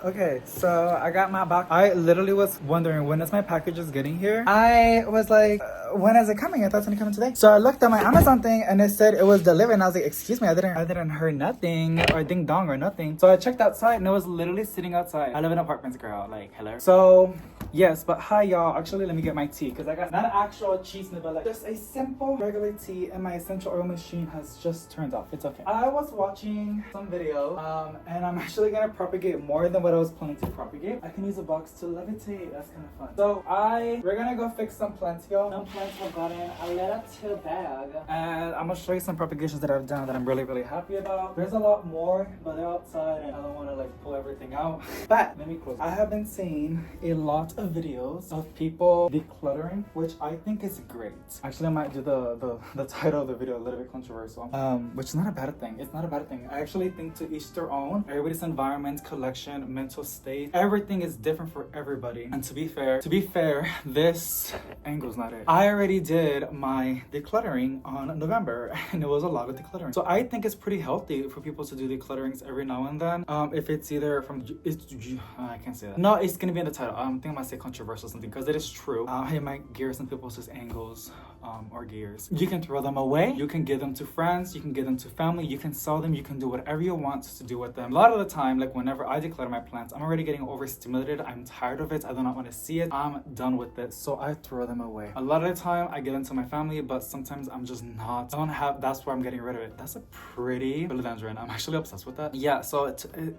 Okay, so I got my box. I literally was wondering when is my packages getting here. I was like, when is it coming? I thought it's gonna come today. So I looked at my Amazon thing and it said it was delivered, and I was like, excuse me, I didn't hear nothing or ding dong or nothing. So I checked outside and it was literally sitting outside. I live in apartments, girl. Like, hello. So yes, but hi y'all. Actually, let me get my tea because I got not an actual cheese nib, but like just a simple regular tea, and my essential oil machine has just turned off. It's okay. I was watching some video, and I'm actually gonna propagate more than what I was planning to propagate. I can use a box to levitate. That's kind of fun. So we're gonna go fix some plants, y'all. Some plants have gotten a little too big, and I'm gonna show you some propagations that I've done that I'm really happy about. There's a lot more, but they're outside, and I don't want to like pull everything out. But let me close. I have been seeing a lot of videos of people decluttering, which I think is great. Actually, I might do the title of the video a little bit controversial, which is not a bad thing. It's not a bad thing. I actually think to each their own. Everybody's environment, collection, mental state, everything is different for everybody. And to be fair, this angle's not it. I already did my decluttering on November, and it was a lot of decluttering. So I think it's pretty healthy for people to do declutterings every now and then. If it's either from, I can't say that. No, it's gonna be in the title. I think I might say controversial or something because it is true. It might gear some people's angles or gears. You can throw them away. You can give them to friends. You can give them to family. You can sell them. You can do whatever you want to do with them. A lot of the time, like whenever I declutter my plants, I'm already getting overstimulated. I'm tired of it. I do not want to see it. I'm done with it. So I throw them away. A lot of the time, I give them to my family, but sometimes I'm just not. I don't have. That's why I'm getting rid of it. That's a pretty philodendron. I'm actually obsessed with that. Yeah. So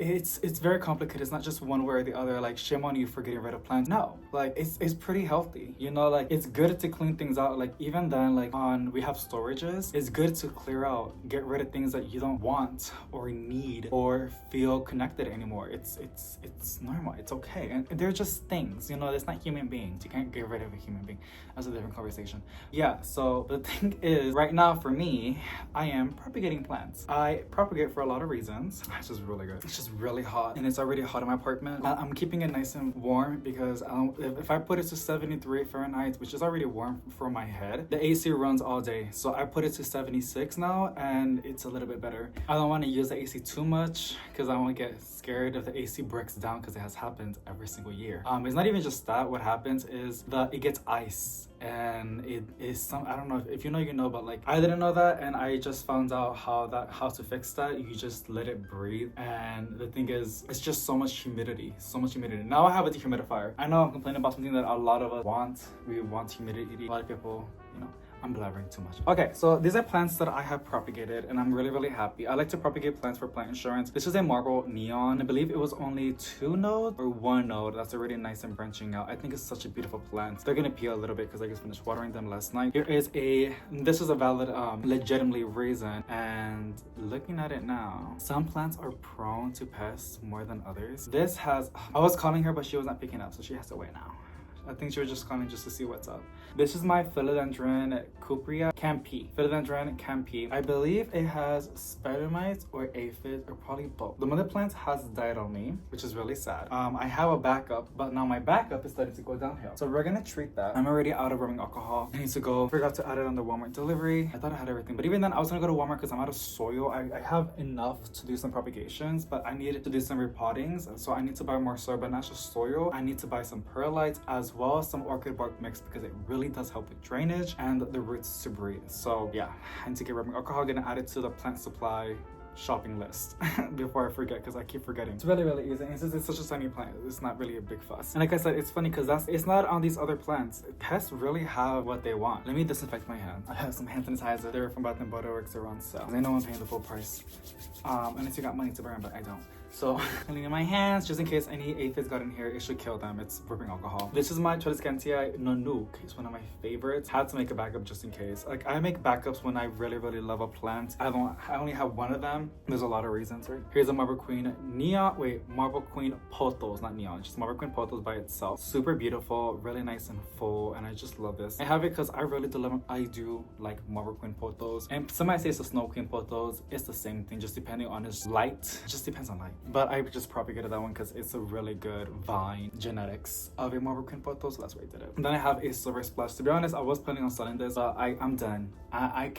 it's very complicated. It's not just one way or the other. Like shame on you for getting rid of plants. No. Like it's pretty healthy. You know, like it's good to clean things out. Like even then, like we have storages, it's good to clear out, get rid of things that you don't want or need or feel connected anymore. It's normal. It's okay. And they're just things, you know, it's not human beings. You can't get rid of a human being. That's a different conversation. Yeah, so the thing is, right now for me, I am propagating plants. I propagate for a lot of reasons. It's just really good. It's just really hot, and it's already hot in my apartment. I'm keeping it nice and warm because if I put it to 73 Fahrenheit, which is already warm for my head, the AC runs all day. So I put it to 76 now, and it's a little bit better. I don't want to use the AC too much because I won't get scared if the AC breaks down, because it has happened every single year. It's not even just that. What happens is that it gets ice, and it is some, I don't know if you know, you know, but like I didn't know that, and I just found out how to fix that. You just let it breathe, and the thing is, it's just so much humidity. Now I have a dehumidifier. I know I'm complaining about something that a lot of us want. We want humidity. A lot of people, you know, I'm blabbering too much. Okay, so these are plants that I have propagated, and I'm really happy. I like to propagate plants for plant insurance. This is a marble neon. I believe it was only 2 nodes or 1 node. That's already nice and branching out. I think it's such a beautiful plant. They're gonna peel a little bit because I just finished watering them last night. This is a valid, legitimately reason, and looking at it now, some plants are prone to pests more than others. I was calling her, but she was not picking up, so she has to wait now. I think she was just calling just to see what's up. This is my philodendron Cupria Campi. Philodendron Campi. I believe it has spider mites or aphids or probably both. The mother plant has died on me, which is really sad. I have a backup, but now my backup is starting to go downhill. So we're gonna treat that. I'm already out of rubbing alcohol. I need to go. Forgot to add it on the Walmart delivery. I thought I had everything, but even then, I was gonna go to Walmart because I'm out of soil. I have enough to do some propagations, but I needed to do some repottings, so I need to buy more soil, but not just soil. I need to buy some perlites as well as some orchid bark mix because it really does help with drainage and the roots to breathe. So yeah, I need to get rubbing alcohol, gonna add it to the plant supply shopping list before I forget, because I keep forgetting. It's really easy, and since it's such a tiny plant, it's not really a big fuss. And like I said, it's funny because it's not on these other plants. Pests really have what they want. Let me disinfect my hands. I have some hand sanitizer. They're from Bath & Body Works. They're on sale. I know I'm paying the full price, unless you got money to burn, but I don't. So cleaning my hands just in case any aphids got in here. It should kill them. It's rubbing alcohol. This is my Chores Nanook. It's one of my favorites. Had to make a backup just in case. Like I make backups when I really love a plant. I only have one of them. There's a lot of reasons, right? Here's a Marble Queen Marble Queen Pothos, not neon, just Marble Queen Pothos by itself. Super beautiful, really nice and full, and I just love this. I have it because I do like Marble Queen Pothos, and some might say it's a Snow Queen Pothos. It's the same thing, just depending on its light. It just depends on light. but I just propagated that one because it's a really good vine genetics of a marble queen photo, so that's why I did it. And then I have a silver splash. To be honest, I was planning on selling this, but I'm done. I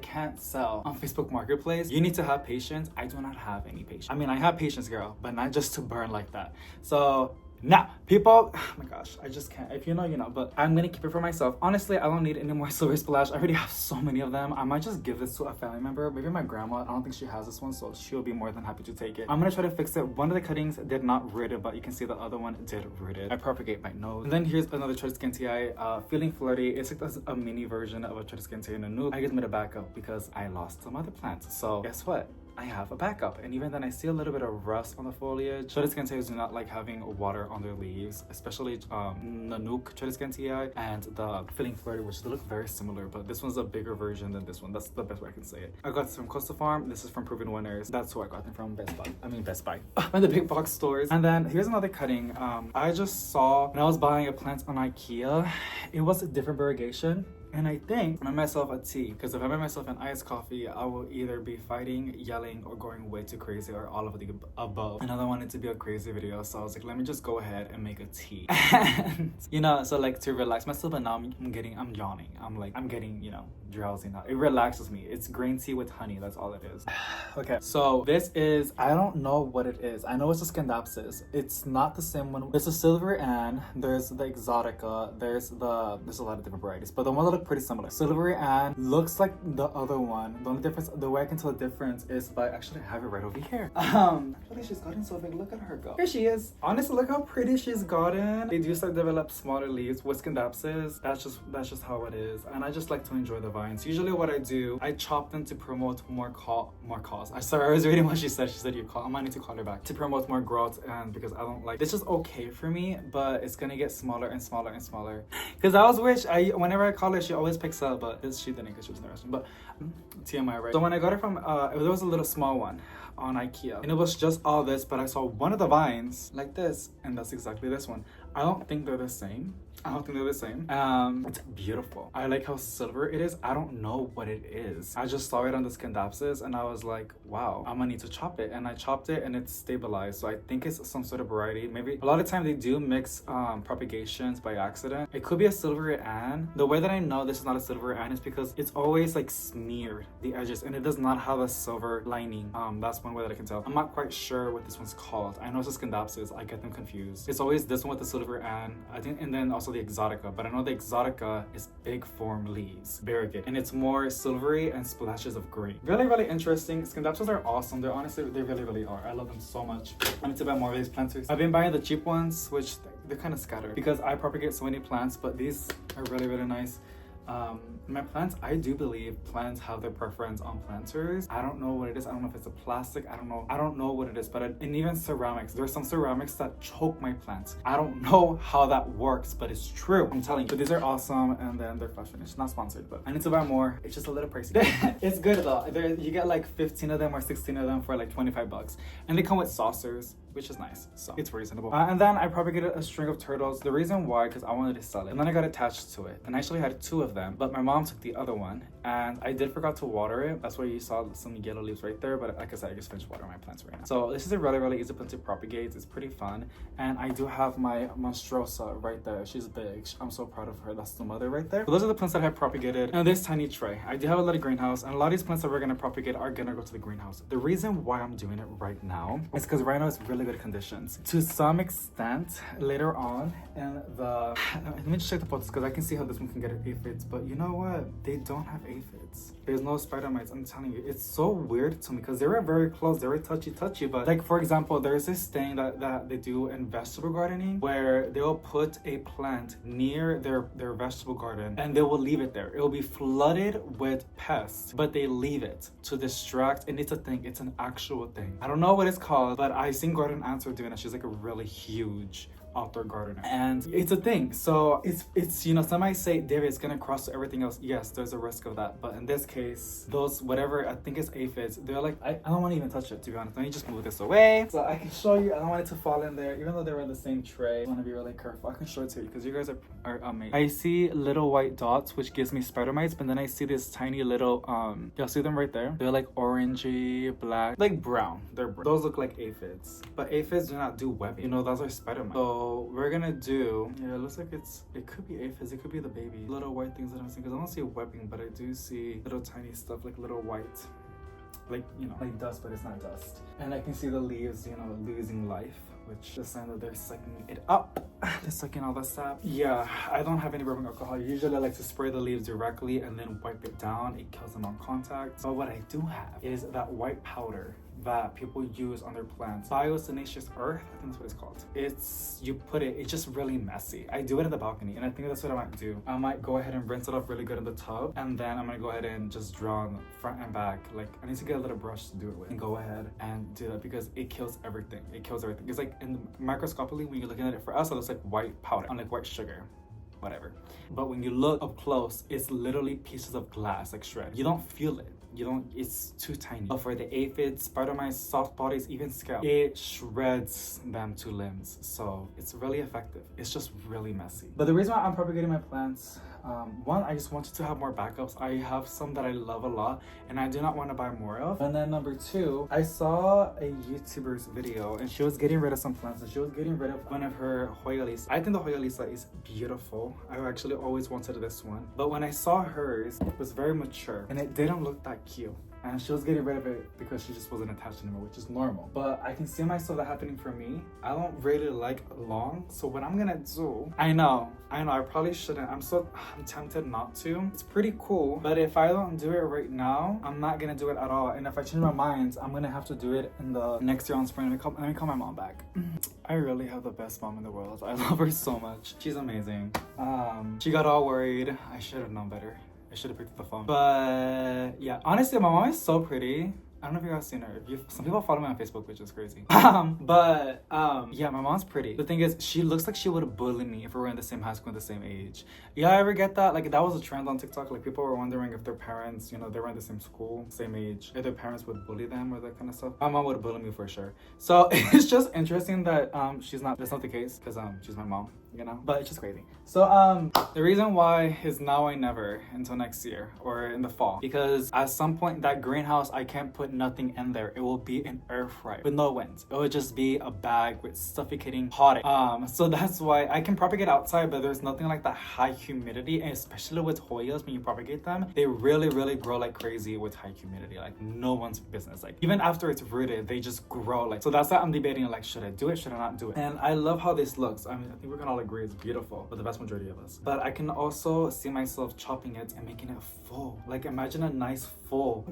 can't sell on Facebook Marketplace. You need to have patience. I do not have any patience. I mean, I have patience, girl, but not just to burn like that. So now, people, oh my gosh, I just can't. If you know, you know, but I'm gonna keep it for myself. Honestly, I don't need any more silver splash. I already have so many of them. I might just give this to a family member, maybe my grandma. I don't think she has this one, so she'll be more than happy to take it. I'm gonna try to fix it. One of the cuttings did not root it, but you can see the other one did root it. I propagate my nose. And then here's another Chores Skin TI, Feeling Flirty. It's like a mini version of a Chores Skin TI in a nude. I just made a backup because I lost some other plants. So guess what? I have a backup, and even then I see a little bit of rust on the foliage. Chores Skin TIs do not like having water on their leaves, especially Nanook Chores Skin TI and the Feeling Flirty, which they look very similar, but this one's a bigger version than this one. That's the best way I can say it. I got this from Costa Farm. This is from Proven Winners. That's who I got them from, Best Buy. And the big box stores. And then here's another cutting. I just saw when I was buying a plant on IKEA, it was a different variegation. And I think I made myself a tea, because if I made myself an iced coffee, I will either be fighting, yelling, or going way too crazy, or all of the above. And I don't want it to be a crazy video, so I was like, let me just go ahead and make a tea. And, you know, so like to relax myself, but now I'm yawning. I'm getting, you know, drowsy now. It relaxes me. It's green tea with honey. That's all it is. Okay, so this is, I don't know what it is. I know it's a Scandapsis. It's not the same one. There's a Silver Ann, there's the Exotica, there's a lot of different varieties, but the one that look pretty similar. Silvery Ann looks like the other one. The only difference, the way I can tell the difference is by actually I have it right over here. Actually she's gotten so big. Look at her go. Here she is. Honestly, look how pretty she's gotten. They do start to develop smaller leaves with Scandapsis. That's just how it is. And I just like to enjoy the vines. Usually what I do, I chop them to promote more cause. I was reading what she said. She said you call. I might need to call her back to promote more growth, and because I don't like this is okay for me, but it's gonna get smaller and smaller and smaller. Because I always wish whenever I call her, she always picks up, but she didn't because she was in the restroom. But TMI, right? So when I got it from there was a little small one on IKEA, and it was just all this, but I saw one of the vines like this, and that's exactly this one. I don't think they're the same. It's beautiful. I like how silver it is. I don't know what it is. I just saw it on the Scandapsis and I was like, wow, I'm gonna need to chop it. And I chopped it and it's stabilized. So I think it's some sort of variety. Maybe a lot of time they do mix propagations by accident. It could be a Silver Ann. The way that I know this is not a Silver Ann is because it's always like smeared, the edges, and it does not have a silver lining. That's one way that I can tell. I'm not quite sure what this one's called. I know it's a Scandapsis. I get them confused. It's always this one with the Silver Ann, I think, and then also the Exotica, but I know the Exotica is big form leaves, variegated, and it's more silvery and splashes of green. Really, really interesting. Scandapsis are awesome. They're honestly, they really, really are. I love them so much. I need to buy more of these planters. I've been buying the cheap ones, which they're kind of scattered because I propagate so many plants, but these are really, really nice. My plants, I do believe plants have their preference on planters. I don't know what it is. I don't know if it's a plastic. I don't know what it is, but and even ceramics. There's some ceramics that choke my plants. I don't know how that works, but it's true. I'm telling you. But these are awesome, and then they're fresh finished. Not sponsored, but I need to buy more. It's just a little pricey. It's good though. You get like 15 of them or 16 of them for like 25 bucks. And they come with saucers, which is nice. So it's reasonable. And then I propagated a string of turtles. The reason why, because I wanted to sell it. And then I got attached to it. And I actually had 2 of them, but my mom took the other one. And I did forgot to water it. That's why you saw some yellow leaves right there. But like I said, I just finished watering my plants right now. So this is a really, really easy plant to propagate. It's pretty fun. And I do have my Monstrosa right there. She's big. I'm so proud of her. That's the mother right there. So those are the plants that I have propagated in this tiny tray. I do have a little greenhouse. And a lot of these plants that we're going to propagate are going to go to the greenhouse. The reason why I'm doing it right now is because right now it's really good conditions. To some extent, later on in the... Let me just check the photos because I can see how this one can get aphids. But you know what? They don't have aphids. There's no spider mites. I'm telling you, it's so weird to me because they were very close. They were touchy. But like, for example, there's this thing that they do in vegetable gardening where they'll put a plant near their vegetable garden and they will leave it there. It will be flooded with pests, but they leave it to distract. And it's a thing. It's an actual thing. I don't know what it's called, but I seen Garden Ants were doing it. She's like a really huge outdoor gardener, and it's a thing. So it's you know, some might say, David, it's gonna cross to everything else. Yes, there's a risk of that, but in this case, those whatever, I think it's aphids, they're like, I don't want to even touch it, to be honest. Let me just move this away so I can show you. I don't want it to fall in there, even though they were in the same tray. I want to be really careful. I can show it to you because you guys are amazing. I see little white dots, which gives me spider mites, but then I see this tiny little you'll see them right there. They're like orangey, black, like brown. They're brown. Those look like aphids, but aphids do not do webbing. You know, those are spider mites. So we're gonna do, yeah, it looks like it could be aphids, it could be the baby. Little white things that I'm seeing, because I don't see webbing, but I do see little tiny stuff, like little white, like, you know, like dust, but it's not dust. And I can see the leaves, you know, losing life, which is a sign that they're sucking it up. They're sucking all the sap. Yeah, I don't have any rubbing alcohol. Usually I like to spray the leaves directly and then wipe it down. It kills them on contact. But what I do have is that white powder that people use on their plants. Biotenacious earth, I think that's what it's called. You put it, it's just really messy. I do it in the balcony, and I think that's what I might do. I might go ahead and rinse it off really good in the tub, and then I'm gonna go ahead and just draw on the front and back. Like, I need to get a little brush to do it with, and go ahead and do that because it kills everything. It kills everything. It's like, microscopically, when you're looking at it, for us, it looks like white powder, unlike white sugar. Whatever. But when you look up close, it's literally pieces of glass, like shred. You don't feel it. It's too tiny. But for the aphids, spider mites, soft bodies, even scale, it shreds them to limbs. So it's really effective. It's just really messy. But the reason why I'm propagating my plants, one, I just wanted to have more backups. I have some that I love a lot and I do not want to buy more of. And then number two, I saw a YouTuber's video and she was getting rid of some plants, and she was getting rid of one of her Hoya Lisa. I think the Hoya Lisa is beautiful. I actually always wanted this one. But when I saw hers, it was very mature and it didn't look that cute. And she was getting rid of it because she just wasn't attached anymore, which is normal. But I can see myself that happening for me. I don't really like long. So what I'm gonna do, I know, I probably shouldn't. I'm tempted not to. It's pretty cool. But if I don't do it right now, I'm not gonna do it at all. And if I change my mind, I'm gonna have to do it in the next year on spring. Let me call my mom back. I really have the best mom in the world. I love her so much. She's amazing. She got all worried. I should have known better. I should have picked up the phone. But yeah, honestly, my mom is so pretty. I don't know if you guys seen her. Some people follow me on Facebook, which is crazy. Yeah, my mom's pretty. The thing is, she looks like she would bully me if we were in the same high school at the same age. Yeah, I ever get that? Like, that was a trend on TikTok. Like, people were wondering if their parents, you know, they were in the same school, same age, if their parents would bully them or that kind of stuff. My mom would bully me for sure. So it's just interesting that that's not the case, because she's my mom, you know? But it's just crazy. So the reason why is now or never until next year or in the fall, because at some point that greenhouse, I can't put nothing in there. It will be an air fryer with no wind. It would just be a bag with suffocating hot air. So that's why I can propagate outside, but there's nothing like that high humidity, and especially with Hoyas, when you propagate them, they really grow like crazy with high humidity, like no one's business. Like, even after it's rooted, they just grow. Like, so that's why I'm debating, like, should I do it, should I not do it? And I love how this looks. I mean, I think we can all agree it's beautiful for the vast majority of us. But I can also see myself chopping it and making it full. Like, imagine a nice full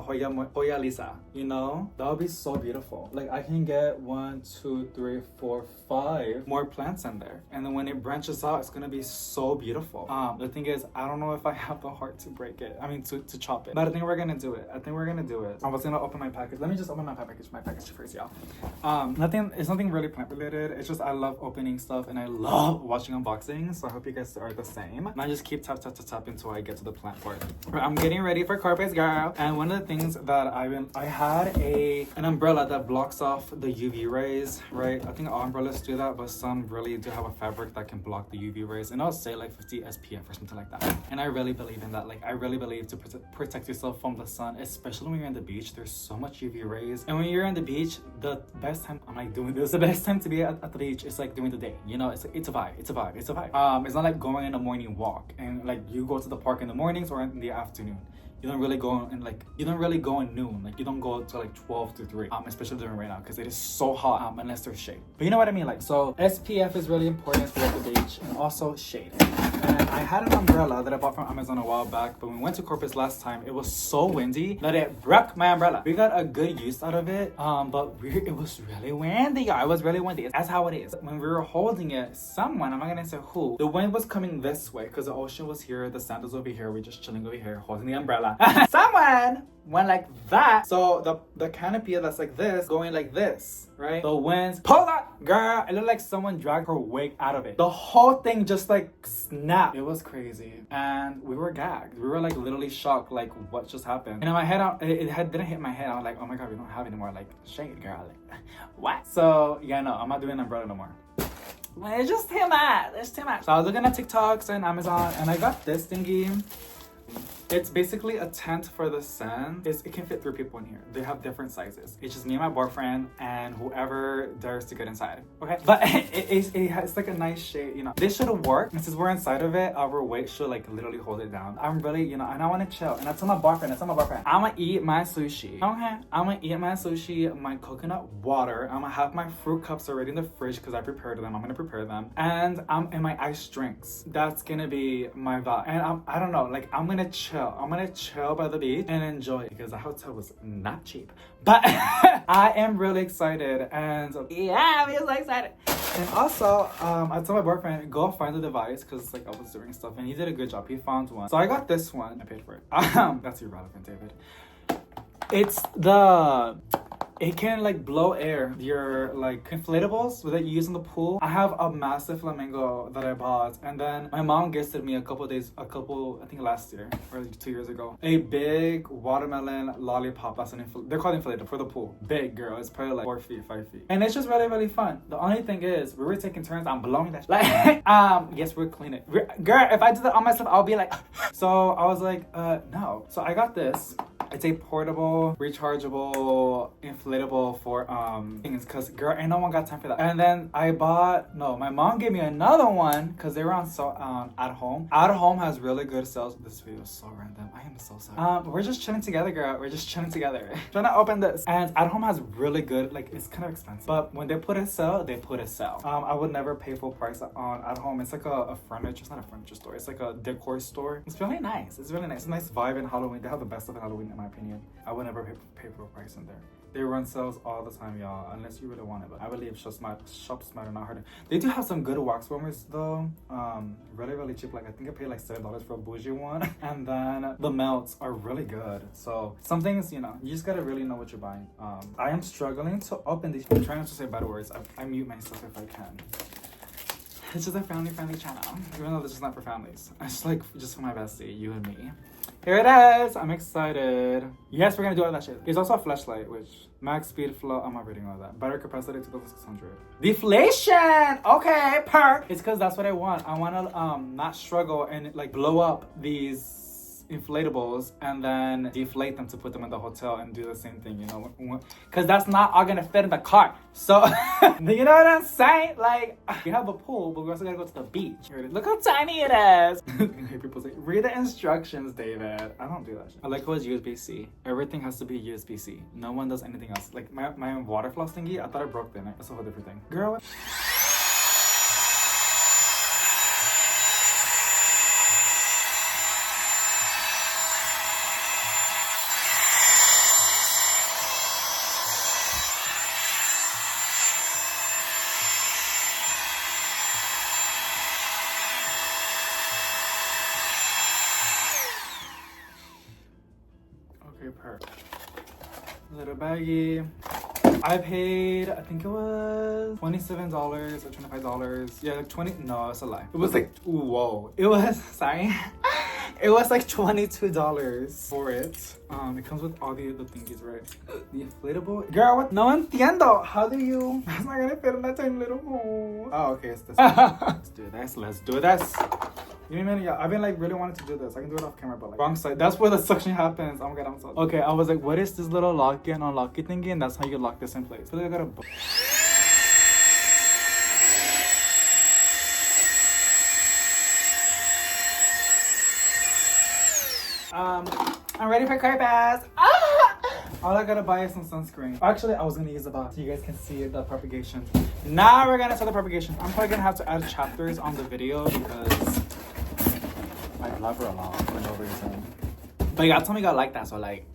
Hoya Lisa, you know? That would be so beautiful. Like, I can get 1, 2, 3, 4, 5 more plants in there, and then when it branches out, it's gonna be so beautiful. The thing is, I don't know if I have the heart to break it. I mean, to chop it. But I think we're gonna do it. I was gonna open my package. Let me just open my package first, y'all. It's nothing really plant related. It's just I love opening stuff and I love watching unboxings. So I hope you guys are the same. And I just keep tap until I get to the plant part. I'm getting ready for carpets, girl. And one of the things that I had an umbrella that blocks off the UV rays, right? I think all umbrellas do that, but some really do have a fabric that can block the UV rays. And I'll say like 50 SPF or something like that. And I really believe in that. Like, I really believe to protect yourself from the sun, especially when you're on the beach. There's so much UV rays. And when you're on the beach, the best time, I'm like doing this, the best time to be at the beach is like during the day. You know, it's a vibe. It's not like going on a morning walk and like you go to the park in the mornings or in the afternoon. You don't really go in noon. Like, you don't go to like 12 to 3, especially during right now, because it is so hot, unless there's shade. But you know what I mean? Like, so SPF is really important for the beach, and also shade. And I had an umbrella that I bought from Amazon a while back, but when we went to Corpus last time, it was so windy that it broke my umbrella. We got a good use out of it, but it was really windy, y'all. It was really windy. That's how it is. When we were holding it, someone, I'm not gonna say who, the wind was coming this way because the ocean was here, the sand was over here, we're just chilling over here, holding the umbrella. Someone went like that. So the canopy that's like this, going like this, right? The winds pulled up, girl. It looked like someone dragged her wig out of it. The whole thing just like snapped. It was crazy. And we were gagged. We were like literally shocked, like what just happened. And in my head, didn't hit my head. I was like, oh my God, we don't have any more like shade, girl. Like, what? So yeah, no, I'm not doing an umbrella no more. It's just too much. It's too much. So I was looking at TikToks and Amazon, and I got this thingy. It's basically a tent for the sand. It can fit 3 people in here. They have different sizes. It's just me and my boyfriend and whoever dares to get inside. Okay, but it's like a nice shade, you know. This should work. And since we're inside of it, our weight should like literally hold it down. I'm really, you know, and I want to chill. And I told my boyfriend, I'm gonna eat my sushi. Okay, I'm gonna eat my sushi, my coconut water. I'm gonna have my fruit cups already in the fridge because I prepared them. I'm gonna prepare them, and in my iced drinks. That's gonna be my vibe. And I don't know, like I'm gonna chill. I'm gonna chill by the beach and enjoy because the hotel was not cheap. But I am really excited, and yeah, I'm so excited. And also, I told my boyfriend, go find the device because like I was doing stuff and he did a good job. He found one. So I got this one. I paid for it. That's irrelevant, David. It can like blow air, your like inflatables that you use in the pool. I have a massive flamingo that I bought, and then my mom gifted me I think last year or 2 years ago, a big watermelon lollipop. That's they're called inflatable for the pool. Big, girl. It's probably like 4 feet, 5 feet. And it's just really, really fun. The only thing is we were taking turns on blowing that like yes, we're cleaning. Girl, if I did that on myself, I'll be like so I was like, no. So I got this. It's a portable, rechargeable, inflatable for things, because girl, ain't no one got time for that. And then my mom gave me another one because they were on at home. At home has really good sales. This video is so random. I am so sorry. We're just chilling together, girl. We're just chilling together. Trying to open this. And at home has really good, like it's kind of expensive, but when they put a sale, they put a sale. I would never pay full price on at home. It's like a furniture, it's not a furniture store. It's like a decor store. It's really nice. It's really nice. It's a nice vibe in Halloween. They have the best of Halloween in my opinion. I would never pay full price in there. They run sales all the time, y'all, unless you really want it. But I believe Shop Smart are not hurting. They do have some good wax warmers though. Really, really cheap. Like I think I paid like $7 for a bougie one. And then the melts are really good. So some things, you know, you just gotta really know what you're buying. I am struggling to open these. I'm trying not to say bad words. I mute myself if I can. It's just a family-friendly channel. Even though this is not for families. It's like just for my bestie, you and me. Here it is. I'm excited. Yes, we're gonna do all that shit. It's also a flashlight, which max speed flow. I'm not reading all that. Battery capacity 2600. Deflation. Okay, perk. It's because that's what I want. I want to not struggle and like blow up these inflatables and then deflate them to put them in the hotel and do the same thing, you know, because that's not all gonna fit in the car. So you know what I'm saying? Like we have a pool, but we also gotta go to the beach. Here it is. Look how tiny it is. People say read the instructions, David. I don't do that shit. I like how it's USB-C. Everything has to be USB-C. No one does anything else. Like my water floss thingy, I thought I broke the neck. That's a whole different thing, girl. Little baggie. I paid, I think it was $27 or $25. Yeah, like 20. No, it's a lie. It was like, ooh, whoa. It was, sorry. It was like $22 for it. It comes with all the thingies, right? The inflatable. Girl, what? No entiendo. How do you? That's not gonna fit in that tiny little hole. Oh, okay, it's this. Let's do this. Let's do this. You know what I mean? Yeah, I've been like really wanting to do this. I can do it off camera, but like wrong side. That's where the suction happens. Oh my god, I'm so okay. I was like, what is this little lock and unlocky thingy? And that's how you lock this in place. I feel like I gotta. I'm ready for Corpus. All I gotta buy is some sunscreen. Actually, I was gonna use the box so you guys can see the propagation. Now we're gonna start the propagation. I'm probably gonna have to add chapters on the video because I love her a lot for no reason. But y'all told me y'all like that, so like,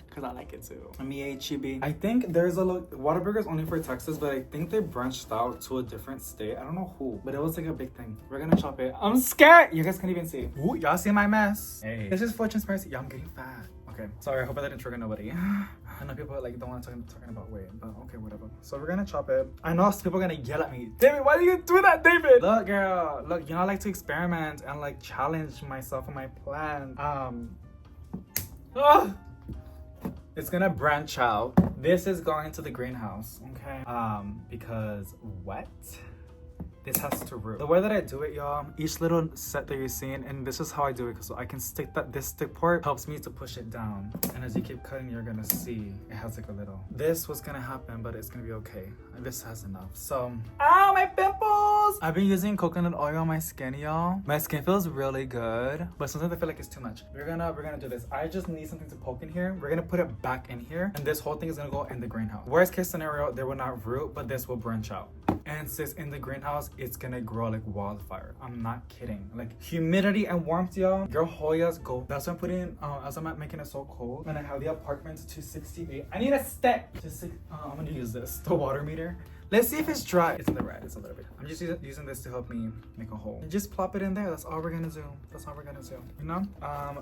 because I like it too. Me, chibi. I think there's a look. Whataburger's only for Texas, but I think they branched out to a different state. I don't know who, but it was like a big thing. We're gonna chop it. I'm scared. You guys can't even see. Ooh, y'all see my mess? Hey. This is for transparency. Y'all, I'm getting fat. Okay, sorry. I hope I didn't trigger nobody. I know people like don't want to talking about weight, but okay, whatever. So we're gonna chop it. I know people are gonna yell at me. David, why do you do that, David? Look, girl. Look, you know I like to experiment and like challenge myself and my plan. It's gonna branch out. This is going to the greenhouse, okay? Because what? This has to root. The way that I do it, y'all, each little set that you're seeing, and this is how I do it, because so I can stick that, this stick part helps me to push it down. And as you keep cutting, you're gonna see it has like a little. This was gonna happen, but it's gonna be okay. This has enough. So, ow, my pimples! I've been using coconut oil on my skin, y'all. My skin feels really good, but sometimes I feel like it's too much. We're gonna do this. I just need something to poke in here. We're gonna put it back in here, and this whole thing is gonna go in the greenhouse. Worst case scenario, they will not root, but this will branch out. And since in the greenhouse, it's gonna grow like wildfire. I'm not kidding. Like humidity and warmth, y'all. Your Hoyas go. That's why I'm putting, as I'm making it so cold. And I have the apartment to 268. I need a step. I'm gonna use this, the water meter. Let's see if it's dry. It's in the red, it's a little bit. I'm just using this to help me make a hole. And just plop it in there. That's all we're gonna do. That's all we're gonna do, you know?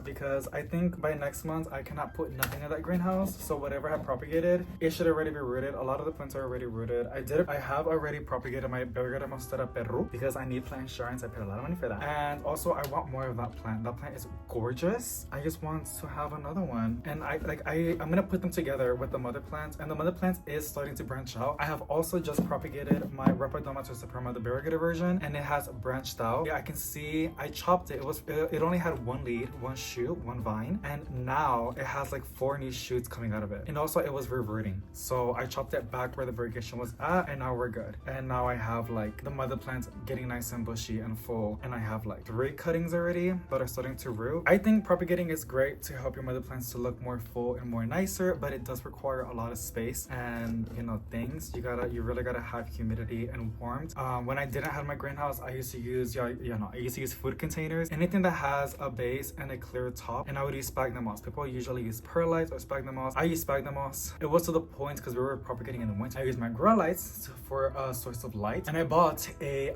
Because I think by next month, I cannot put nothing in that greenhouse. So whatever I have propagated, it should already be rooted. A lot of the plants are already rooted. I have already propagated my Bergara Monstera Peru because I need plant insurance. I paid a lot of money for that. And also I want more of that plant. That plant is gorgeous. I just want to have another one. And I'm gonna put them together with the mother plants. And the mother plant is starting to branch out. I have also just propagated my Repodoma Terciperma, the variegated version, and it has branched out. Yeah, I can see I chopped it. It only had one lead, one shoot, one vine, and now it has like 4 new shoots coming out of it. And also it was reverting. So I chopped it back where the variegation was at, and now we're good. And now I have like the mother plants getting nice and bushy and full, and I have like 3 cuttings already that are starting to root. I think propagating is great to help your mother plants to look more full and more nicer, but it does require a lot of space and things. You really gotta have humidity and warmth. When I didn't have my greenhouse, I used to use food containers, anything that has a base and a clear top, and I would use sphagnum moss. People usually use perlites or sphagnum moss. I use sphagnum moss. It was to the point because we were propagating in the winter. I used my grow lights for a source of light, and I bought a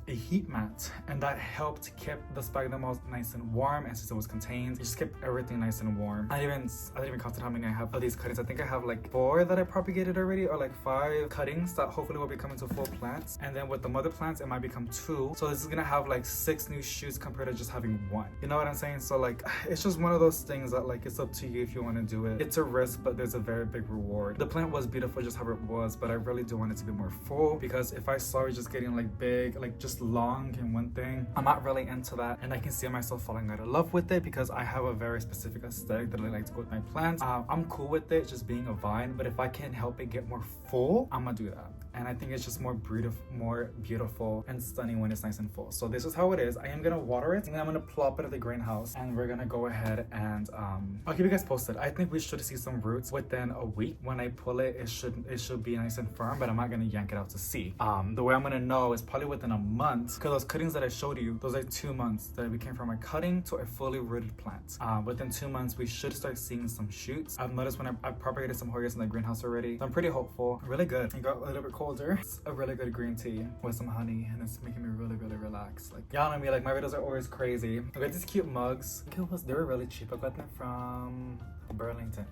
heat mat, and that helped keep the sphagnum moss nice and warm. And since it was contained, it just kept everything nice and warm. I didn't even counted how many I have of these cuttings. I think I have like 4 that I propagated already, or like 5 cuttings that hopefully will become into full plants. And then with the mother plants, it might become 2. So this is gonna have like 6 new shoots compared to just having 1. You know what I'm saying? So like, it's just one of those things that like, it's up to you if you want to do it. It's a risk, but there's a very big reward. The plant was beautiful just how it was, but I really do want it to be more full, because if I saw it just getting like big, like just long in one thing, I'm not really into that. And I can see myself falling out of love with it because I have a very specific aesthetic that I like to go with my plants. I'm cool with it just being a vine, but if I can help it get more full, I'm gonna do that. And I think it's just more beautiful and stunning when it's nice and full. So this is how it is. I am gonna water it, and then I'm gonna plop it at the greenhouse, and we're gonna go ahead and I'll keep you guys posted. I think we should see some roots within a week. When I pull it, it should be nice and firm, but I'm not gonna yank it out to see. The way I'm gonna know is probably within a month, because those cuttings that I showed you, those are 2 months that we came from a cutting to a fully rooted plant. Within 2 months, we should start seeing some shoots. I've noticed when I propagated some Hoyas in the greenhouse already, so I'm pretty hopeful. Really good. It got a little bit colder. It's a really good green tea with some honey, and it's making me really relaxed. Like, y'all know me, like my videos are always crazy. I got these cute mugs. They were really cheap. I got them from Burlington.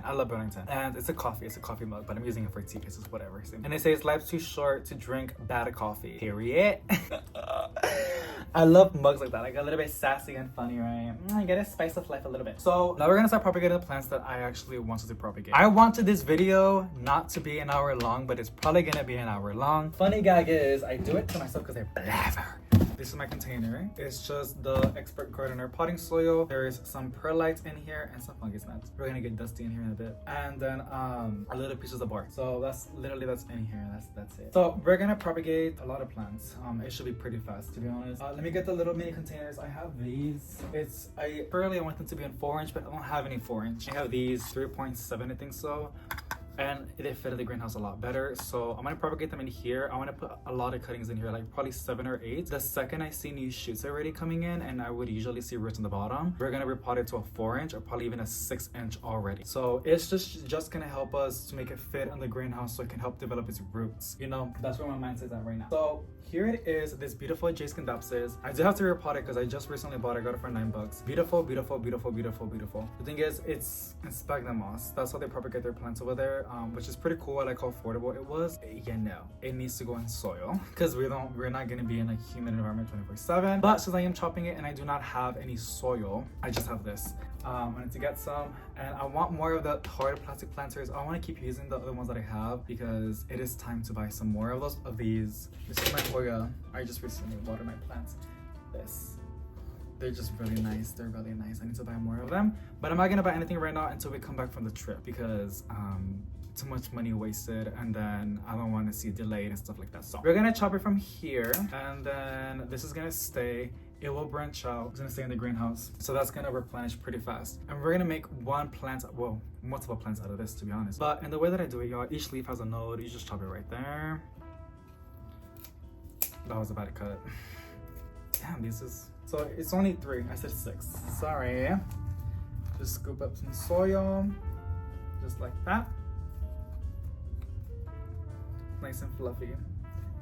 I love Burlington. And it's a coffee mug, but I'm using it for tea because it's whatever. And it says life's too short to drink bad coffee, period. I love mugs like that, like a little bit sassy and funny, right? I get a spice of life a little bit. So now we're gonna start propagating the plants that I actually wanted to propagate. I wanted this video not to be an hour long, but it's probably gonna be an hour long. Funny gag is I do it to myself because I blather. This is my container. It's just the Expert Gardener potting soil. There's some perlites in here and some fungus nuts. We're gonna get dusty in here in a bit. And then a little pieces of bark. So that's in here. That's it. So we're gonna propagate a lot of plants. It should be pretty fast, to be honest. Let me get the little mini containers. I have these. I want them to be in 4-inch, but I don't have any 4-inch. I have these 3.7, I think so. and they fit in the greenhouse a lot better. So I'm gonna propagate them in here. I want to put a lot of cuttings in here, like probably 7 or 8. The second I see new shoots already coming in, and I would usually see roots on the bottom, we're gonna repot it to a 4-inch or probably even a 6-inch already. So it's just gonna help us to make it fit in the greenhouse so it can help develop its roots. You know, that's where my mindset's at right now. So here it is, this beautiful Jade Scindapsus. I do have to repot it because I just recently bought it. I got it for $9. Beautiful, beautiful, beautiful, beautiful, beautiful. The thing is, it's in sphagnum moss. That's how they propagate their plants over there, which is pretty cool. I like how affordable it was. Yeah, no, it needs to go in soil because we're not gonna be in a humid environment 24/7. But since I am chopping it and I do not have any soil, I just have this. I need to get some, and I want more of the hard plastic planters. I want to keep using the other ones that I have because it is time to buy some more of these. This is my Hoya. I just recently watered my plants. They're just really nice. They're really nice. I need to buy more of them, but I'm not gonna buy anything right now until we come back from the trip because too much money wasted, and then I don't want to see delayed and stuff like that. So we're gonna chop it from here, and then this is gonna stay. It will branch out. It's gonna stay in the greenhouse, so that's gonna replenish pretty fast. And we're gonna make one plant, well, multiple plants out of this, to be honest. But in the way that I do it, y'all, each leaf has a node. You just chop it right there. That was a bad cut. Damn, this is so. It's only 3. I said 6. Sorry. Just scoop up some soil, just like that. Nice and fluffy,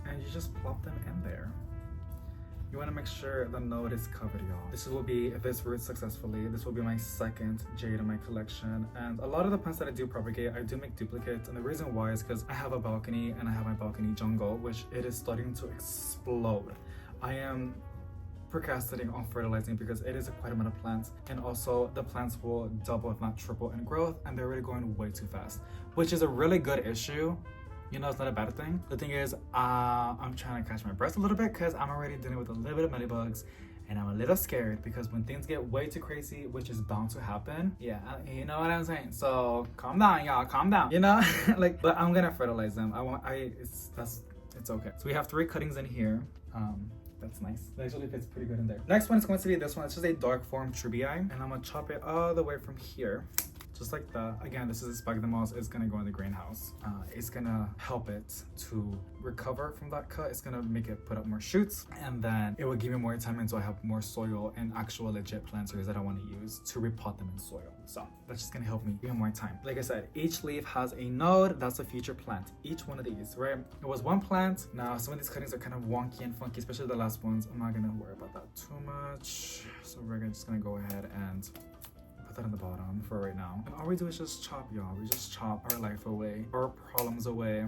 and you just plop them in there. You want to make sure the node is covered, y'all. This will be, if this roots successfully, this will be my 2nd jade in my collection. And a lot of the plants that I do propagate, I do make duplicates. And the reason why is because I have a balcony, and I have my balcony jungle, which it is starting to explode. I am procrastinating on fertilizing because it is quite a amount of plants, and also the plants will double if not triple in growth, and they're really going way too fast, which is a really good issue. You know, it's not a bad thing. The thing is, I'm trying to catch my breath a little bit because I'm already dealing with a little bit of mealybugs, and I'm a little scared because when things get way too crazy, which is bound to happen, yeah, you know what I'm saying. So calm down, y'all, calm down. You know, like, but I'm gonna fertilize them. It's okay. So we have 3 cuttings in here. That's nice. It actually fits pretty good in there. Next one is going to be this one. It's just a dark form Trubiae, and I'm gonna chop it all the way from here. Just like that. Again, this is a sphagnum moss. It's gonna go in the greenhouse. It's gonna help it to recover from that cut. It's gonna make it put up more shoots, and then it will give me more time until I have more soil and actual legit planters that I want to use to repot them in soil. So that's just gonna help me give more time. Like I said, each leaf has a node. That's a future plant. Each one of these, right? It was one plant. Now some of these cuttings are kind of wonky and funky, especially the last ones. I'm not gonna worry about that too much. So we're just gonna go ahead and put that on the bottom for right now. And all we do is just chop, y'all. We just chop our life away, our problems away.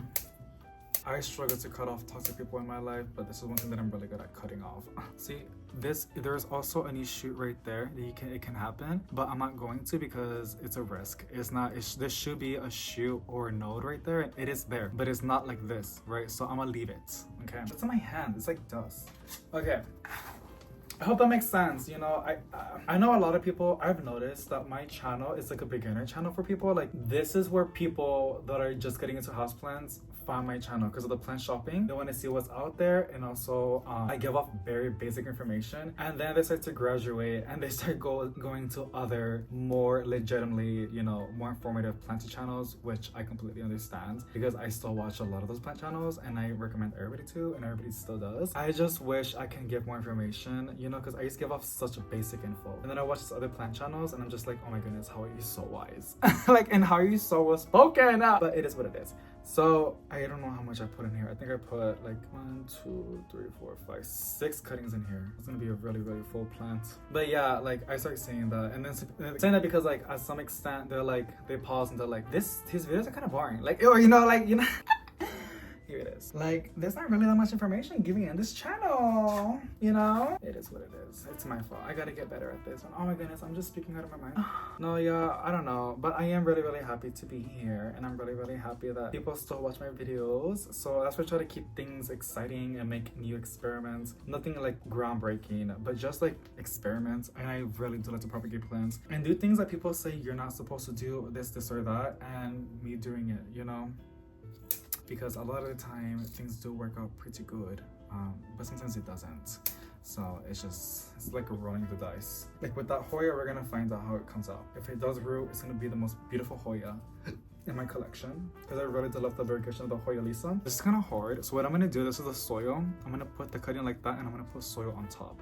I struggle to cut off toxic people in my life, but this is one thing that I'm really good at cutting off. See, there's also a new shoot right there that it can happen, but I'm not going to because it's a risk. There should be a shoot or a node right there, and it is there, but it's not like this, right? So I'm gonna leave it, okay? It's on my hand, it's like dust. Okay. I hope that makes sense. You know, I know a lot of people, I've noticed that my channel is like a beginner channel for people. Like, this is where people that are just getting into houseplants find my channel because of the plant shopping. They want to see what's out there, and also I give off very basic information, and then they start to graduate and they start going to other more legitimately, you know, more informative planting channels, which I completely understand because I still watch a lot of those plant channels, and I recommend everybody to, and everybody still does. I just wish I can give more information, you know, because I used to give off such a basic info, and then I watch these other plant channels and I'm just like, oh my goodness, how are you so wise? Like, and how are you so well spoken? But it is what it is. So I don't know how much I put in here. I think I put like 1, 2, 3, 4, 5, 6 cuttings in here. It's gonna be a really, really full plant. But yeah, like I started saying that, and then saying that because like at some extent they pause and they're like, his videos are kind of boring. Like, or you know. Here it is. Like, there's not really that much information giving in this channel, you know? It is what it is. It's my fault. I gotta get better at this one. Oh my goodness, I'm just speaking out of my mind. No, yeah, I don't know. But I am really, really happy to be here. And I'm really, really happy that people still watch my videos. So that's why I try to keep things exciting and make new experiments. Nothing like groundbreaking, but just like experiments. And I really do like to propagate plants and do things that people say you're not supposed to do, this or that, and me doing it, you know? Because a lot of the time things do work out pretty good, but sometimes it doesn't. So it's like rolling the dice. Like with that Hoya, we're gonna find out how it comes out. If it does root, it's gonna be the most beautiful Hoya in my collection because I really do love the variegation of the Hoya Lisa. This is kind of hard. So what I'm gonna do, this is the soil. I'm gonna put the cutting like that and I'm gonna put soil on top.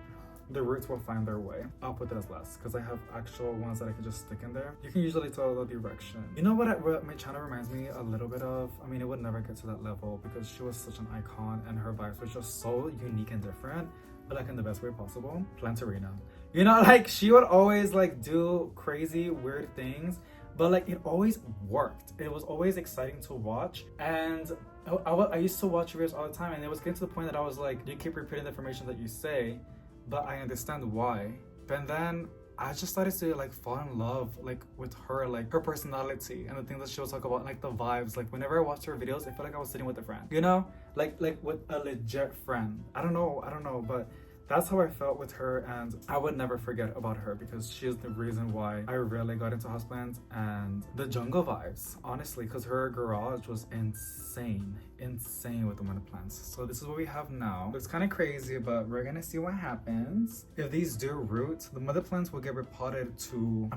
The roots will find their way. I'll put that as last because I have actual ones that I can just stick in there. You can usually tell the direction. You know what my channel reminds me a little bit of? I mean, it would never get to that level because she was such an icon and her vibes were just so unique and different, but like in the best way possible. Plantarina. You know, like she would always like do crazy, weird things, but like it always worked. It was always exciting to watch. And I used to watch videos all the time and it was getting to the point that I was like, you keep repeating the information that you say, but I understand why. But then I just started to like fall in love like with her, like her personality and the things that she would talk about, like the vibes. Like whenever I watched her videos, I feel like I was sitting with a friend, you know, like with a legit friend. I don't know, but that's how I felt with her, and I would never forget about her because she is the reason why I really got into houseplants and the jungle vibes, honestly, because her garage was insane with the mother plants. So this is what we have now. It's kind of crazy, but we're gonna see what happens. If these do root, the mother plants will get repotted to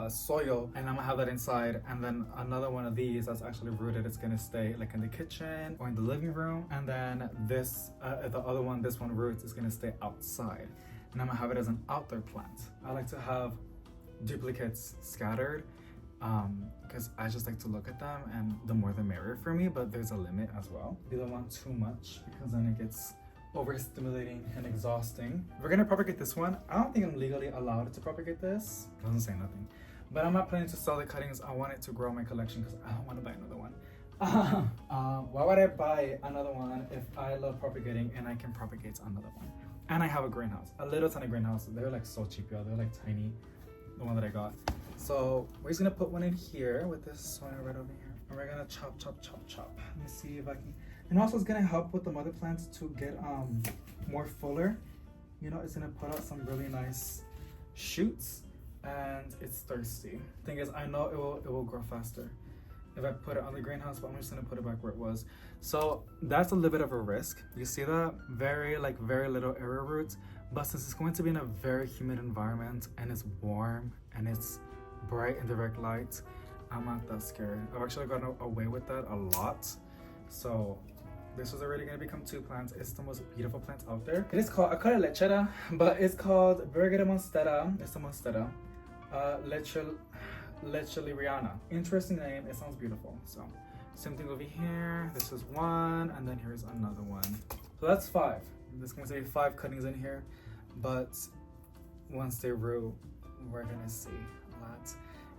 soil, and I'm gonna have that inside, and then another one of these that's actually rooted, it's gonna stay like in the kitchen or in the living room, and then this the other one, this one roots, is gonna stay outside, and I'm gonna have it as an outdoor plant. I like to have duplicates scattered because I just like to look at them, and the more the merrier for me, but there's a limit as well. You don't want too much because then it gets overstimulating and exhausting. We're gonna propagate this one. I don't think I'm legally allowed to propagate this. It doesn't say nothing, but I'm not planning to sell the cuttings. I want it to grow my collection because I don't want to buy another one. Why would I buy another one if I love propagating and I can propagate another one? And I have a greenhouse, a little tiny greenhouse. They're like so cheap, y'all. They're like tiny, the one that I got. So we're just gonna put one in here with this one right over here, and we're gonna chop. Let me see if I can. And also, it's gonna help with the mother plants to get more fuller. You know, it's gonna put out some really nice shoots, and it's thirsty. Thing is, I know it will grow faster if I put it on the greenhouse, but I'm just gonna put it back where it was. So that's a little bit of a risk. You see that? Very little area roots, but since it's going to be in a very humid environment and it's warm and it's bright and direct light, I'm not that scared. I've actually gotten away with that a lot. So this was already gonna become 2 plants. It's the most beautiful plant out there. It is called, I call it lechera, but it's called Vergara monstera. It's a monstera. Lecheriana. Interesting name. It sounds beautiful. So same thing over here. This is one, and then here's another one. So that's 5. There's going to be 5 cuttings in here, but once they root, we're gonna see that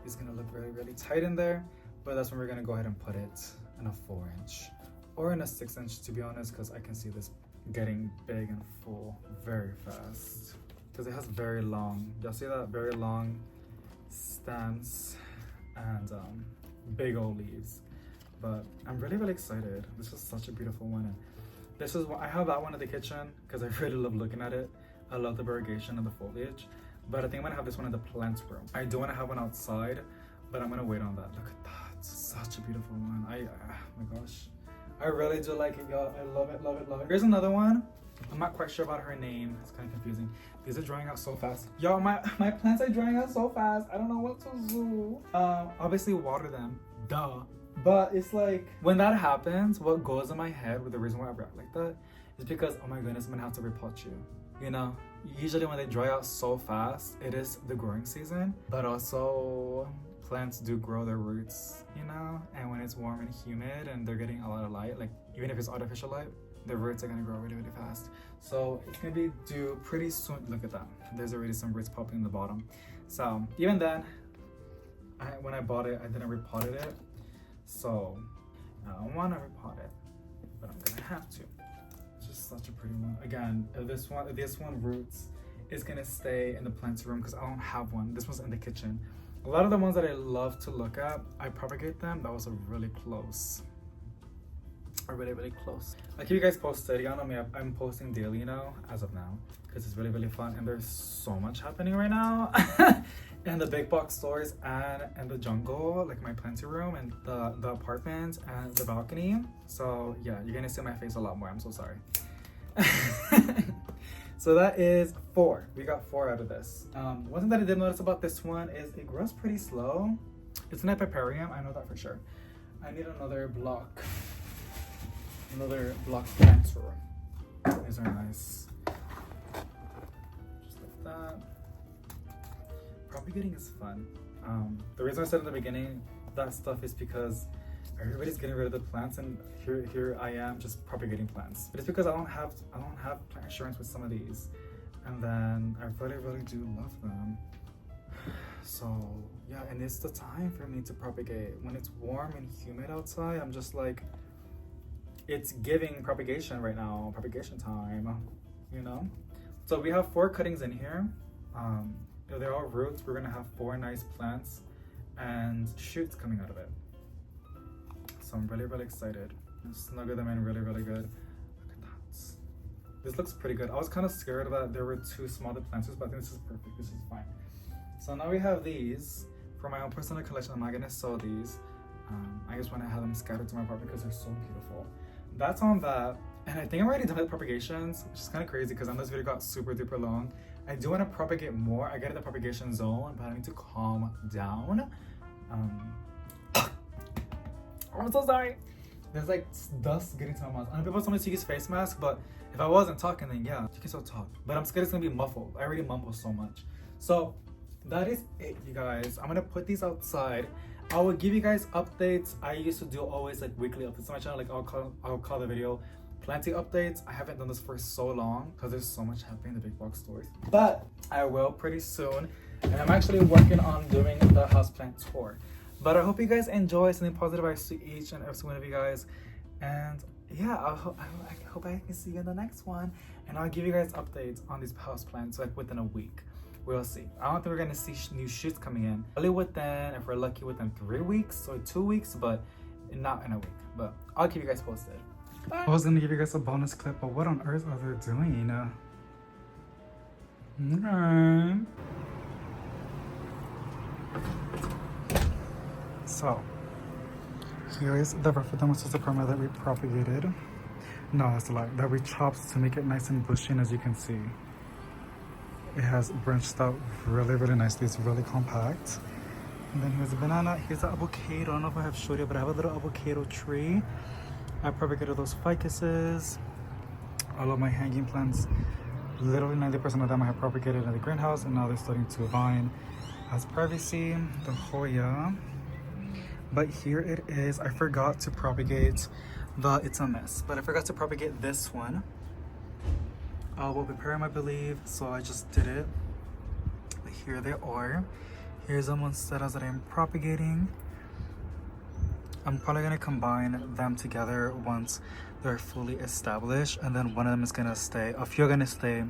it's gonna look really tight in there. But that's when we're gonna go ahead and put it in a 4-inch or in a 6-inch, to be honest, because I can see this getting big and full very fast because it has very long. Y'all see that? Very long stems and big old leaves. But I'm really excited. This is such a beautiful one, and this is what I have that one in the kitchen because I really love looking at it. I love the variegation of the foliage, but I think I'm gonna have this one in the plant room. I do want to have one outside, but I'm gonna wait on that. Look at that, it's such a beautiful one. Oh my gosh, I really do like it, y'all. I love it. Here's another one. I'm not quite sure about her name. It's kind of confusing. These are drying out so fast. Y'all, my plants are drying out so fast. I don't know what to do. Obviously water them, duh. But it's like, when that happens, what goes in my head with the reason why I react like that is because, oh my goodness, I'm gonna have to repot you. You know, usually when they dry out so fast, it is the growing season, but also plants do grow their roots, you know, and when it's warm and humid and they're getting a lot of light, like even if it's artificial light, the roots are gonna grow really fast. So it's gonna be due pretty soon. Look at that. There's already some roots popping in the bottom. So even then, when I bought it, I didn't repotted it. So I don't wanna repot it, but I'm gonna have to. It's just such a pretty one. Again, if this one roots, it's gonna stay in the plants room because I don't have one. This one's in the kitchen. A lot of the ones that I love to look at, I propagate them. That was a really close. Really close. I'll keep you guys posted. Y'all know me, I'm posting daily now, as of now, because it's really fun, and there's so much happening right now in the big box stores and the jungle, like my planting room and the apartment and the balcony. So yeah, you're gonna see my face a lot more. I'm so sorry. So that is 4. We got 4 out of this. One thing that I did notice about this one is it grows pretty slow. It's an epiparium, I know that for sure. I need another block planter. These are nice. Just like that. Propagating is fun. The reason I said in the beginning that stuff is because everybody's getting rid of the plants, and here I am just propagating plants. But it's because I don't have plant insurance with some of these, and then I really do love them. So yeah, and it's the time for me to propagate. When it's warm and humid outside, I'm just like, it's giving propagation right now, propagation time, you know? So we have 4 cuttings in here. They're all roots. We're gonna have 4 nice plants and shoots coming out of it. So I'm really excited. Snuggle them in really good. Look at that. This looks pretty good. I was kind of scared that there were too small the plants, but I think this is perfect. This is fine. So now we have these for my own personal collection. I'm not gonna sew these. I just want to have them scattered to my apartment because they're so beautiful. That's on that. And I think I'm already done with propagations, which is kind of crazy because I know this video got super duper long. I do want to propagate more. I get in the propagation zone, but I need to calm down. I'm so sorry. There's like dust getting to my mouth. I know people told me to use face mask, but if I wasn't talking, then yeah, you can still talk. But I'm scared it's gonna be muffled. I already mumble so much. So that is it, you guys. I'm gonna put these outside. I will give you guys updates. I used to do always like weekly updates on my channel. Like I'll call the video planting updates. I haven't done this for so long because there's so much happening in the big box stores. But I will pretty soon. And I'm actually working on doing the houseplant tour. But I hope you guys enjoy. Something positive I see each and every one of you guys. And yeah, I hope I can see you in the next one. And I'll give you guys updates on these houseplants like within a week. We'll see. I don't think we're gonna see new shoots coming in. Probably within, if we're lucky, within 3 weeks or 2 weeks, but not in a week. But I'll keep you guys posted. Bye. I was gonna give you guys a bonus clip, but what on earth are they doing? Okay. So, here is the Propagations that we propagated. No, that's a lie. That we chopped to make it nice and bushy, and as you can see, it has branched out really nicely. It's really compact. And then here's a banana. Here's an avocado. I don't know if I have showed you, but I have a little avocado tree. I propagated those ficuses. All of my hanging plants, literally 90% of them I have propagated in the greenhouse, and now they're starting to vine as privacy. The Hoya. But here it is. I forgot to propagate it's a mess, but I forgot to propagate this one. Will prepare, I believe, so I just did it. But here they are. Here's the monsteras that I'm propagating. I'm probably gonna combine them together once they're fully established, and then one of them is gonna stay. A few are gonna stay.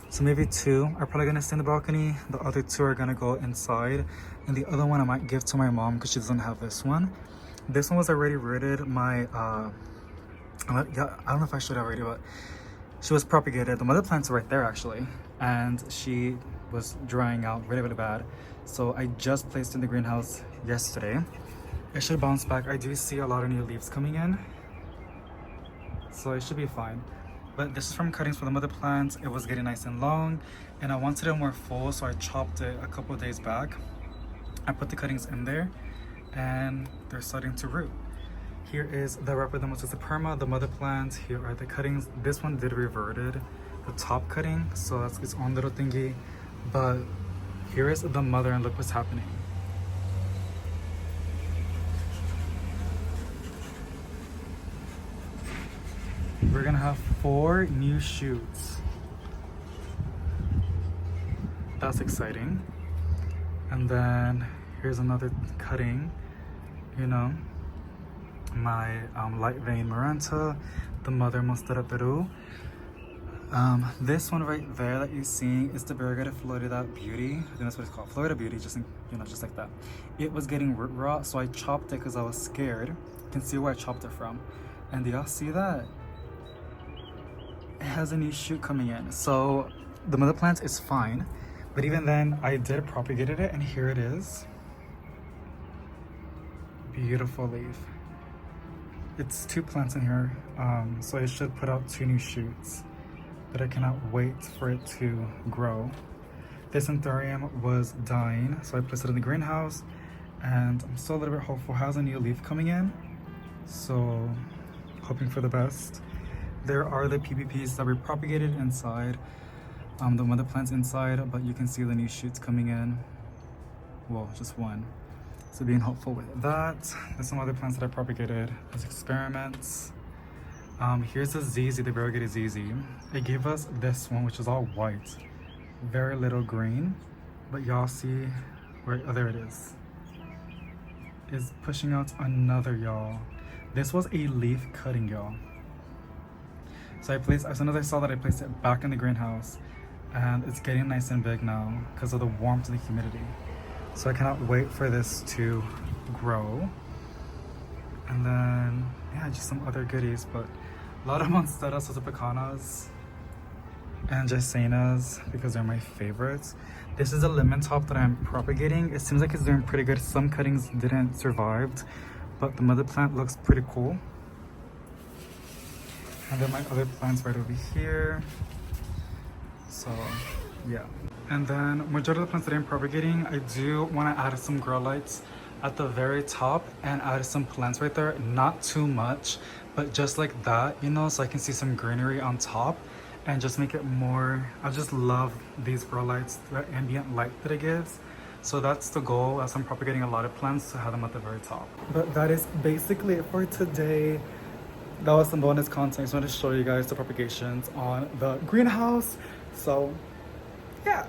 So maybe 2 are probably gonna stay in the balcony. The other 2 are gonna go inside, and the other one I might give to my mom because she doesn't have this one. This one was already rooted. I don't know if I showed it already, but she was propagated. The mother plants are right there actually, and she was drying out really bad. So I just placed it in the greenhouse yesterday. It should bounce back. I do see a lot of new leaves coming in, so it should be fine. But this is from cuttings for the mother plants. It was getting nice and long, and I wanted it more full, so I chopped it a couple of days back. I put the cuttings in there, and they're starting to root. Here is the Propagations, the mother plants. Here are the cuttings. This one did reverted, the top cutting, so that's its own little thingy. But here is the mother, and look what's happening. We're gonna have 4 new shoots. That's exciting. And then here's another cutting, you know. My light vein Maranta, the mother Monstera Peru. This one right there that you're seeing is the Variegated Florida Beauty. I think that's what it's called, Florida Beauty, just like that. It was getting root rot, so I chopped it because I was scared. You can see where I chopped it from. And do y'all see that? It has a new shoot coming in. So the mother plant is fine, but even then I did propagated it, and here it is. Beautiful leaf. It's 2 plants in here, so it should put out 2 new shoots, but I cannot wait for it to grow. This anthurium was dying, so I placed it in the greenhouse, and I'm still a little bit hopeful. It has a new leaf coming in, so hoping for the best. There are the PPPs that were propagated inside, the mother plants inside, but you can see the new shoots coming in. Well, just one. So being hopeful with that. There's some other plants that I propagated as experiments. Here's a ZZ, the variegated ZZ. It gave us this one, which is all white, very little green, but y'all see where, oh, there it is pushing out another, y'all. This was a leaf cutting, y'all. So as soon as I saw that, I placed it back in the greenhouse, and it's getting nice and big now because of the warmth and the humidity. So I cannot wait for this to grow. And then, yeah, just some other goodies, but a lot of monsteras, those are pecanas, and jacenas, because they're my favorites. This is a lemon top that I'm propagating. It seems like it's doing pretty good. Some cuttings didn't survive, but the mother plant looks pretty cool. And then my other plants right over here. So yeah. And then majority of the plants that I'm propagating, I do want to add some grow lights at the very top and add some plants right there. Not too much, but just like that, you know, so I can see some greenery on top and just make it more. I just love these grow lights, the ambient light that it gives. So that's the goal as I'm propagating a lot of plants, to have them at the very top. But that is basically it for today. That was some bonus content. I just wanted to show you guys the propagations on the greenhouse. So yeah.